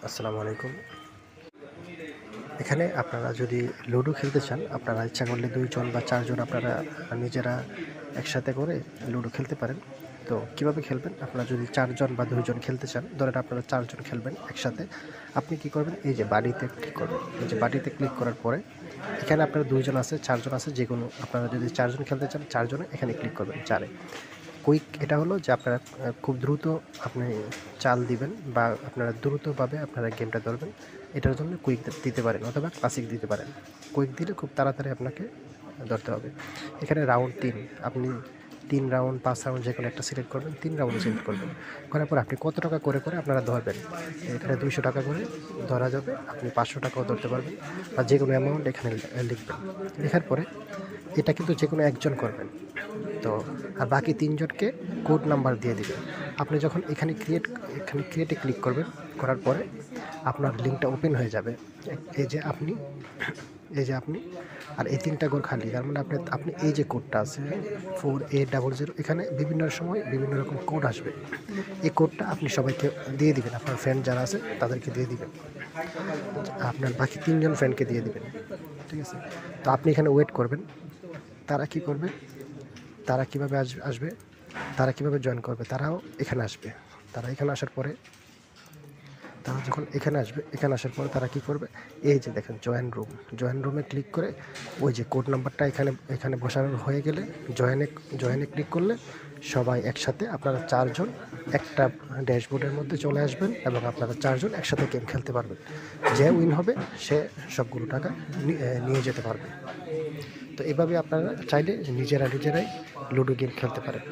আসসালামু আলাইকুম। এখানে আপনারা যদি লুডো খেলতে চান, আপনারা ইচ্ছা করলে ২ জন বা ৪ জন আপনারা নিজেরা একসাথে করে লুডো খেলতে পারেন। তো কিভাবে খেলবেন? আপনারা যদি ৪ জন বা ২ জন খেলতে চান, ধরেন আপনারা ৪ জন খেলবেন একসাথে। আপনি কি করবেন? এই যে বাটিতে ক্লিক করবেন। এই যে বাটিতে ক্লিক করার পরে এখানে আপনারা ২ জন আছে, ৪ জন আছে, যেকোনো আপনারা যদি ৪ জন খেলতে চান, ৪ জনে এখানে ক্লিক করবেন ৪ এ। কুইক এটা হলো যে আপনারা খুব দ্রুত আপনি চাল দিবেন বা আপনারা দ্রুতভাবে আপনারা গেমটা ধরবেন। এটার জন্য কুইক দিতে পারেন অথবা ক্লাসিক দিতে পারেন। কুইক দিলে খুব তাড়াতাড়ি আপনাকে ধরতে হবে। এখানে রাউন্ড ৩ আপনি ৩ রাউন্ড ৫ রাউন্ড যেকোনো একটা সিলেক্ট করবেন, ৩ রাউন্ড সিলেক্ট করবেন। করার পর আপনি কত টাকা করে আপনারা ধরবেন। এখানে ২০০ টাকা করে ধরা যাবে। আপনি ৫০০ টাকাও ধরতে পারবেন বা যেকোনো অ্যামাউন্ট এখানে লিখবেন। লেখার পরে এটা কিন্তু যেকোনো একজন করবেন। তো আর বাকি ৩ জনকে কোড নাম্বার দিয়ে দিবেন। আপনি যখন এখানে ক্রিয়েটে ক্লিক করবেন, করার পরে আপনার লিঙ্কটা ওপেন হয়ে যাবে। এই যে আপনি এই যে আপনি আর এই ৩টা ঘর খালি। তার মানে আপনি এই যে কোডটা আছে 4800 এখানে বিভিন্ন সময় বিভিন্ন রকম কোড আসবে। এই কোডটা আপনি সবাইকে দিয়ে দিবেন। আপনার ফ্রেন্ড যারা আছে তাদেরকে দিয়ে দিবেন। আপনার বাকি ৩ জন ফ্রেন্ডকে দিয়ে দিবেন। ঠিক আছে? তো আপনি এখানে ওয়েট করবেন। তারা কি করবে? তারা কিভাবে আসবে? তারা কিভাবে জয়েন করবে? তারাও এখানে আসবে। তারা এখানে আসার পরে তারা যখন এখানে আসবে, এখানে আসার পরে তারা কি করবে? এই যে দেখেন জয়েন রুমে ক্লিক করে ওই যে কোড নাম্বারটা এখানে বসানো হয়ে গেলে জয়েনে ক্লিক করলে সবাই একসাথে আপনারা ৪ জন একটা ড্যাশবোর্ডের মধ্যে চলে আসবেন এবং আপনারা ৪ জন একসাথে গেম খেলতে পারবেন। যে উইন হবে সে সবগুলো টাকা নিয়ে যেতে পারবে। তো এভাবে আপনারা চাইলে নিজেরাই লুডো গেম খেলতে পারেন।